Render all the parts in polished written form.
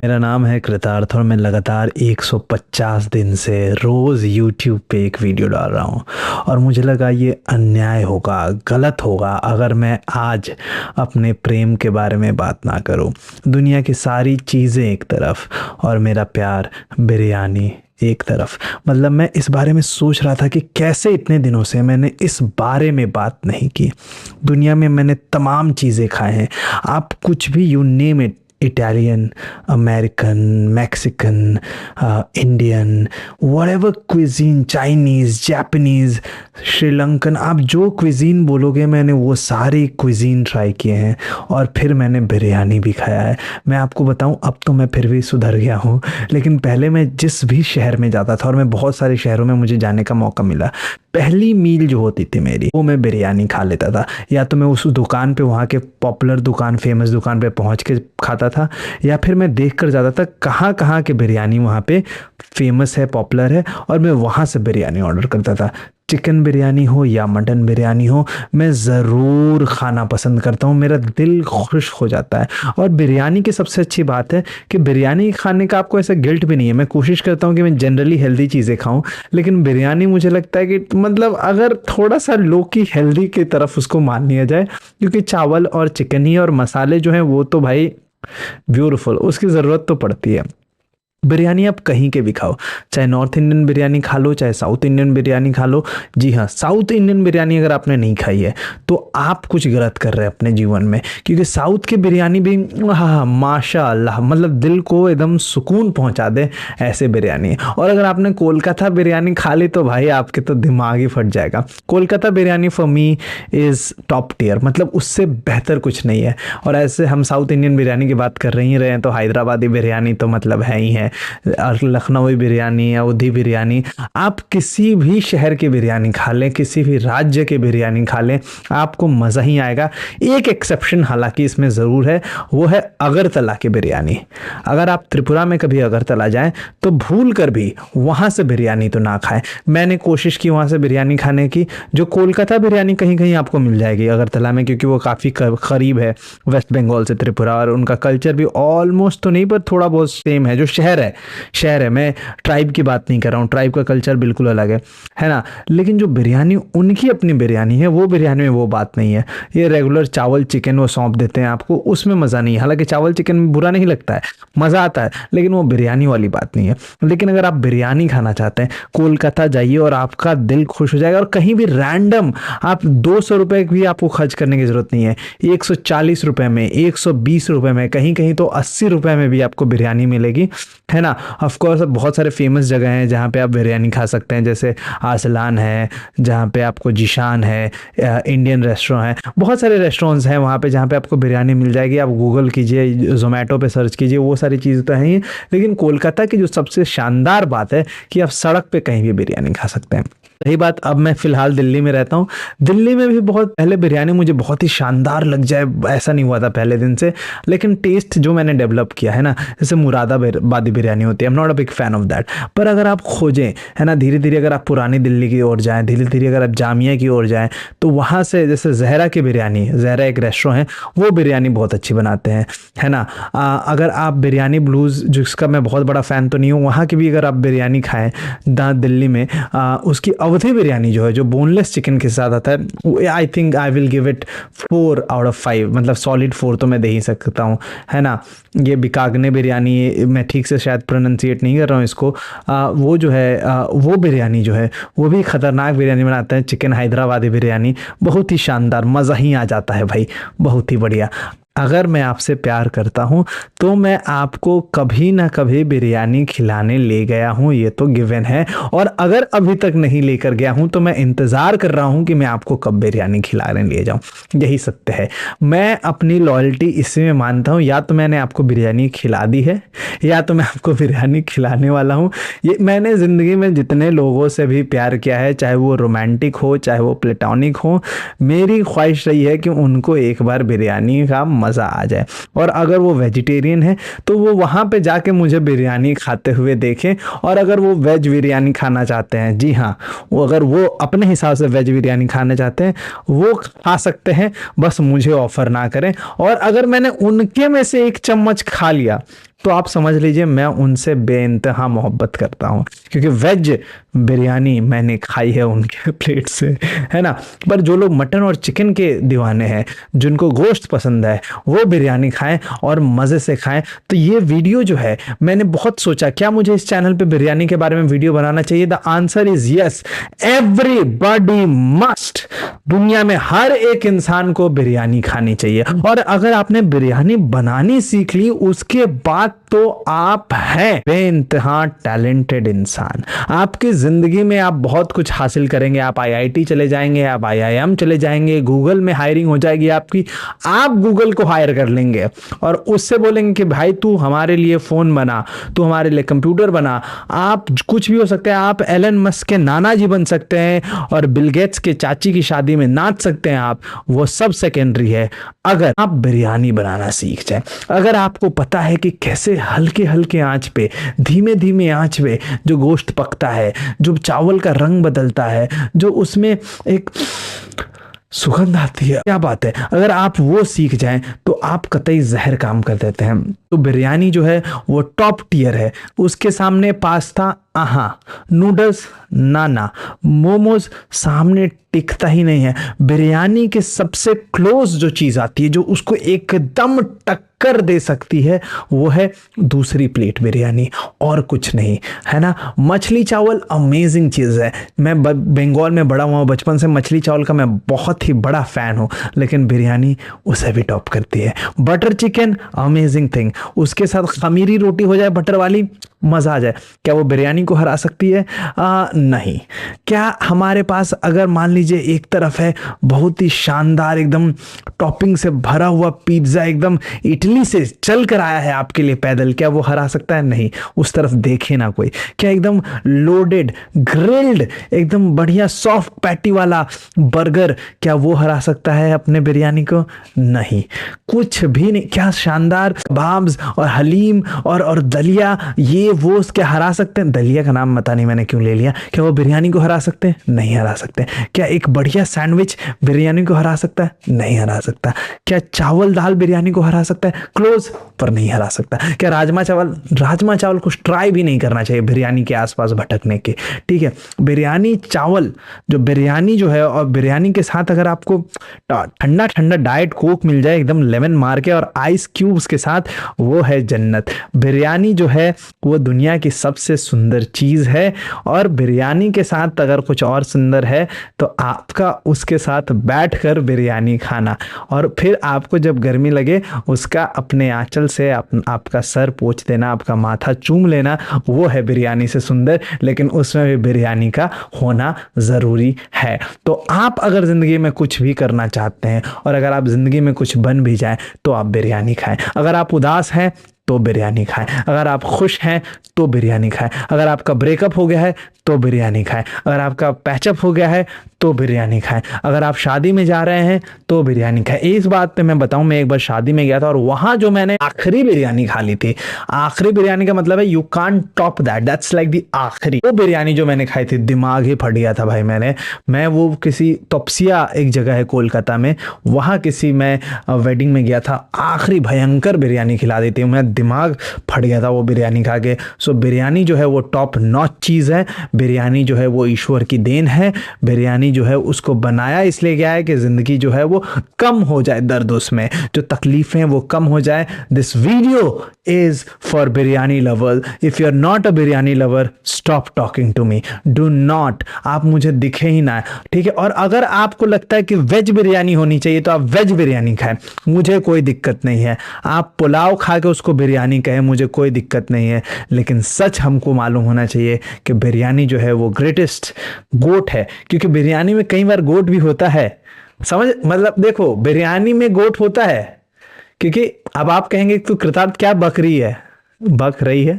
मेरा नाम है कृतार्थ और मैं लगातार 150 दिन से रोज़ यूट्यूब पे एक वीडियो डाल रहा हूँ। और मुझे लगा ये अन्याय होगा, गलत होगा अगर मैं आज अपने प्रेम के बारे में बात ना करूँ। दुनिया की सारी चीज़ें एक तरफ और मेरा प्यार बिरयानी एक तरफ। मतलब मैं इस बारे में सोच रहा था कि कैसे इतने दिनों से मैंने इस बारे में बात नहीं की। दुनिया में मैंने तमाम चीज़ें खाए हैं, आप कुछ भी you name it, Italian, American, Mexican, Indian, whatever cuisine, Chinese, Japanese, Sri Lankan, आप जो क्विजीन बोलोगे मैंने वो सारी क्विजीन ट्राई किए हैं। और फिर मैंने बिरयानी भी खाया है। मैं आपको बताऊं, अब तो मैं फिर भी सुधर गया हूं, लेकिन पहले मैं जिस भी शहर में जाता था, और मैं बहुत सारे शहरों में मुझे जाने का मौका मिला, पहली मील जो होती थी मेरी वो मैं बिरयानी खा लेता था। या तो मैं उस दुकान पे, वहाँ के पॉपुलर दुकान, फेमस दुकान पे पहुँच के खाता था, या फिर मैं देख कर जाता था कहाँ कहाँ के बिरयानी वहाँ पे फेमस है, पॉपुलर है, और मैं वहाँ से बिरयानी ऑर्डर करता था। चिकन बिरयानी हो या मटन बिरयानी हो, मैं ज़रूर खाना पसंद करता हूँ, मेरा दिल खुश हो जाता है। और बिरयानी की सबसे अच्छी बात है कि बिरयानी खाने का आपको ऐसा गिल्ट भी नहीं है। मैं कोशिश करता हूँ कि मैं जनरली हेल्दी चीज़ें खाऊं, लेकिन बिरयानी मुझे लगता है कि मतलब अगर थोड़ा सा लो की हेल्दी की तरफ उसको मान लिया जाए, क्योंकि चावल और चिकन ही और मसाले जो हैं वो तो भाई ब्यूटीफुल, उसकी ज़रूरत तो पड़ती है। बिरयानी आप कहीं के भी खाओ, चाहे नॉर्थ इंडियन बिरयानी खा लो, चाहे साउथ इंडियन बिरयानी खा लो। जी हाँ, साउथ इंडियन बिरयानी अगर आपने नहीं खाई है तो आप कुछ गलत कर रहे हैं अपने जीवन में, क्योंकि साउथ की बिरयानी भी हाँ माशा अल्लाह, मतलब दिल को एकदम सुकून पहुंचा दे ऐसे बिरयानी। और अगर आपने कोलकाता बिरयानी खा ली तो भाई आपके तो दिमाग ही फट जाएगा। Kolkata biryani for me is top tier, मतलब उससे बेहतर कुछ नहीं है। और ऐसे हम साउथ इंडियन बिरयानी की बात कर ही रहे हैं तो हैदराबादी बिरयानी तो मतलब है ही है, और लखनवी बिरयानी, अवधी बिरयानी, आप किसी भी शहर की बिरयानी खा लें, किसी भी राज्य की बिरयानी खा लें, आपको मज़ा ही आएगा। एक एक्सेप्शन हालांकि इसमें ज़रूर है, वो है अगरतला की बिरयानी। अगर आप त्रिपुरा में कभी अगरतला जाएं तो भूल कर भी वहाँ से बिरयानी तो ना खाएं। मैंने कोशिश की वहाँ से बिरयानी खाने की, जो कोलकाता बिरयानी कहीं कहीं आपको मिल जाएगी अगरतला में, क्योंकि वो काफ़ी करीब है वेस्ट बंगाल से त्रिपुरा, और उनका कल्चर भी ऑलमोस्ट तो नहीं पर थोड़ा बहुत सेम है। जो शहर है, मैं ट्राइब की बात नहीं कर रहा हूँ, ट्राइब का कल्चर बिल्कुल अलग है ना। लेकिन जो बिरयानी उनकी अपनी बिरयानी है, वो बिरयानी में वो बात नहीं है। ये रेगुलर चावल चिकन वो सौंप देते हैं आपको, उसमें मज़ा नहीं है। हालांकि चावल चिकन बुरा नहीं लगता है, मज़ा आता है, लेकिन वो बिरयानी वाली बात नहीं है। लेकिन अगर आप बिरयानी खाना चाहते हैं, कोलकाता जाइए और आपका दिल खुश हो जाएगा। और कहीं भी रैंडम आप 200 रुपये भी आपको खर्च करने की ज़रूरत नहीं है, 140 रुपये में, 120 रुपये में, कहीं कहीं तो 80 रुपये में भी आपको बिरयानी मिलेगी, है ना। ऑफ कोर्स बहुत सारे फेमस जगह हैं जहाँ पे आप बिरयानी खा सकते हैं, जैसे आसलान है, जहाँ पे आपको जिशान है, इंडियन रेस्टोरेंट है, बहुत सारे रेस्टोरेंट्स हैं वहाँ पे जहाँ पे आपको बिरयानी मिल जाएगी। आप गूगल कीजिए, जोमेटो पे सर्च कीजिए, वो सारी चीज़ें तो हैं ही। लेकिन कोलकाता की जो सबसे शानदार बात है कि आप सड़क पे कहीं भी बिरयानी खा सकते हैं। रही बात, अब मैं फ़िलहाल दिल्ली में रहता हूँ। दिल्ली में भी बहुत पहले बिरयानी मुझे बहुत ही शानदार लग जाए ऐसा नहीं हुआ था पहले दिन से, लेकिन टेस्ट जो मैंने डेवलप किया है ना, जैसे मुरादाबादी बिरयानी होती है, I am not a big fan of that. पर अगर आप खोजें, है ना, धीरे धीरे अगर आप पुरानी दिल्ली की ओर जाएँ, धीरे धीरे अगर आप जामिया की ओर जाएँ, तो वहाँ से जैसे जहरा की बिरयानी, जहरा एक रेस्टोरेंट है, वो बिरयानी बहुत अच्छी बनाते हैं, है ना। अगर आप बिरयानी ब्लूज़, जिसका मैं बहुत बड़ा फ़ैन तो नहीं हूँ, वहाँ की भी अगर आप बिरयानी खाएँ दिल्ली में, उसकी अवधी बिरयानी जो है, जो बोनलेस चिकन के साथ आता है, I think I will give it 4 out of 5, मतलब सॉलिड 4 तो मैं दे ही सकता हूँ, है ना। ये बिकागने बिरयानी, मैं ठीक से शायद प्रोनाउंसिएट नहीं कर रहा हूँ इसको, वो जो है वो बिरयानी जो है वो भी ख़तरनाक बिरयानी बनाते हैं। चिकन हैदराबादी बिरयानी बहुत ही शानदार, मज़ा ही आ जाता है भाई, बहुत ही बढ़िया। अगर मैं आपसे प्यार करता हूँ तो मैं आपको कभी ना कभी बिरयानी खिलाने ले गया हूँ, ये तो गिवन है। और अगर अभी तक नहीं लेकर गया हूँ तो मैं इंतज़ार कर रहा हूँ कि मैं आपको कब बिरयानी खिलाने ले जाऊँ। यही सत्य है। मैं अपनी लॉयल्टी इसी में मानता हूँ, या तो मैंने आपको बिरयानी खिला दी है, या तो मैं आपको बिरयानी खिलाने वाला हूँ। ये मैंने ज़िंदगी में जितने लोगों से भी प्यार किया है, चाहे वो रोमांटिक हो चाहे वो प्लेटोनिक हो, मेरी ख्वाहिश रही है कि उनको एक बार बिरयानी का मज़ा आ जाए। और अगर वो वेजिटेरियन है तो वो वहाँ पे जाके मुझे बिरयानी खाते हुए देखें। और अगर वो वेज बिरयानी खाना चाहते हैं, जी हाँ, वो अगर वो अपने हिसाब से वेज बिरयानी खाना चाहते हैं वो खा सकते हैं, बस मुझे ऑफ़र ना करें। और अगर मैंने उनके में से एक चम्मच खा लिया तो आप समझ लीजिए मैं उनसे बेइंतहा मोहब्बत करता हूँ, क्योंकि वेज बिरयानी मैंने खाई है उनके प्लेट से, है ना। पर जो लोग मटन और चिकन के दीवाने हैं, जिनको गोश्त पसंद है, वो बिरयानी खाएं और मज़े से खाएं। तो ये वीडियो जो है, मैंने बहुत सोचा क्या मुझे इस चैनल पे बिरयानी के बारे में वीडियो बनाना चाहिए। The answer is yes, everybody must. दुनिया में हर एक इंसान को बिरयानी खानी चाहिए। और अगर आपने बिरयानी बनानी सीख ली, उसके बाद तो आप हैं बेइंतहा टैलेंटेड इंसान। आपकी जिंदगी में आप बहुत कुछ हासिल करेंगे। आप आईआईटी चले जाएंगे, आप आईआईएम चले जाएंगे, गूगल में हायरिंग हो जाएगी आपकी। आप गूगल को हायर कर लेंगे और उससे बोलेंगे कि भाई तू हमारे लिए फोन बना, तू हमारे लिए कंप्यूटर बना। आप कुछ भी हो सकते हैं। आप एलन मस्क के नाना जी बन सकते हैं और बिल गेट्स के चाची की शादी में नाच सकते हैं आप। वो सब सेकेंडरी है अगर आप बिरयानी बनाना सीख जाए। अगर आपको पता है कि कैसे हल्के हल्के आंच पे, धीमे धीमे आंच पे जो गोश्त पकता है, जो चावल का रंग बदलता है, जो उसमें एक सुगंध आती है, क्या बात है। अगर आप वो सीख जाएं तो आप कतई जहर काम कर देते हैं। तो बिरयानी जो है वो टॉप टियर है। उसके सामने पास्ता आहा, नूडल्स नाना, मोमोज सामने टिकता ही नहीं है। बिरयानी के सबसे क्लोज जो चीज़ आती है, जो उसको एकदम टक्कर दे सकती है, वो है दूसरी प्लेट बिरयानी, और कुछ नहीं, है ना। मछली चावल अमेजिंग चीज़ है। मैं बंगाल में बड़ा हुआ हूँ, बचपन से मछली चावल का मैं बहुत ही बड़ा फ़ैन हूँ, लेकिन बिरयानी उसे भी टॉप करती है। बटर चिकन अमेजिंग थिंग, उसके साथ खमीरी रोटी हो जाए बटर वाली, मज़ा आ जाए। क्या वो बिरयानी को हरा सकती है? नहीं। क्या हमारे पास अगर मान लीजिए एक तरफ है बहुत ही शानदार एकदम टॉपिंग से भरा हुआ पिज्ज़ा, एकदम इटली से चल कर आया है आपके लिए पैदल, क्या वो हरा सकता है? नहीं। उस तरफ देखे ना कोई। क्या एकदम लोडेड ग्रिल्ड एकदम बढ़िया सॉफ्ट पैटी वाला बर्गर, क्या वो हरा सकता है अपने बिरयानी को? नहीं, कुछ भी नहीं। क्या शानदार कबाब्स और हलीम और दलिया, ये वो क्या हरा सकते हैं? दलिया का नाम पता नहीं मैंने क्यों ले लिया। क्या वो बिरयानी को हरा सकते हैं? नहीं हरा सकते। क्या एक बढ़िया सैंडविच बिरयानी को हरा सकता है? नहीं हरा सकता। क्या चावल दाल बिरयानी को हरा सकता है? क्लोज, पर नहीं हरा सकता। क्या राजमा चावल कुछ ट्राई भी नहीं करना चाहिए बिरयानी के आसपास भटकने के, ठीक है। बिरयानी चावल जो बिरयानी जो है, और बिरयानी के साथ अगर आपको ठंडा ठंडा डाइट कोक मिल जाए एकदम लेमन मार के और आइस क्यूब्स के साथ, वो है जन्नत। बिरयानी जो है वो दुनिया की सबसे सुंदर चीज़ है, और बिरयानी के साथ अगर कुछ और सुंदर है तो आपका उसके साथ बैठकर बिरयानी खाना, और फिर आपको जब गर्मी लगे उसका अपने आंचल से आपका सर पोंछ देना, आपका माथा चूम लेना, वो है बिरयानी से सुंदर। लेकिन उसमें भी बिरयानी का होना ज़रूरी है। तो आप अगर ज़िंदगी में कुछ भी करना चाहते हैं, और अगर आप ज़िंदगी में कुछ बन भी जाएं, तो आप बिरयानी खाएं। अगर आप उदास हैं तो बिरयानी खाएं, अगर आप खुश हैं तो बिरयानी खाएं, अगर आपका ब्रेकअप हो गया है तो बिरयानी खाएं, अगर आपका पैचअप हो गया है तो बिरयानी खाएं, अगर आप शादी में जा रहे हैं तो बिरयानी खाएं। इस बात पे मैं बताऊं, मैं एक बार शादी में गया था और वहां जो मैंने आखिरी बिरयानी खा ली थी, आखिरी बिरयानी का मतलब है you can't top that's like the आखिरी। वो बिरयानी जो मैंने खाई थी, दिमाग ही फट गया था भाई। मैं वो किसी तोपसिया एक जगह है कोलकाता में, वहां किसी मैं वेडिंग में गया था, आखिरी भयंकर बिरयानी खिला दी थी, मैं दिमाग फट गया था वो बिरयानी खा के। सो बिरयानी जो है वो टॉप नॉच चीज़ है। बिरयानी जो है वो ईश्वर की देन है। बिरयानी जो है उसको बनाया इसलिए गया है कि ज़िंदगी जो है वो कम हो जाए, दर्द उसमें जो तकलीफ़ें वो कम हो जाए। This video is for biryani lover. If you are not a biryani lover, stop talking to me, do not, आप मुझे दिखे ही ना, ठीक है। और अगर आपको लगता है कि वेज बिरयानी होनी चाहिए तो आप वेज बिरयानी खाएं, मुझे कोई दिक्कत नहीं है। आप पुलाव खा के उसको बिरयानी कहें, मुझे कोई दिक्कत नहीं है। लेकिन सच हमको मालूम होना चाहिए कि बिरयानी जो है वो ग्रेटेस्ट गोट है, क्योंकि बिरयानी में कई बार गोट भी होता है। मतलब देखो, बिरयानी में गोट होता है, क्योंकि अब आप कहेंगे तू कृतार्थ क्या बक रही है, बक रही है।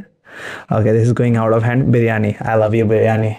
Okay, this is going out of hand. Biryani, I love you biryani.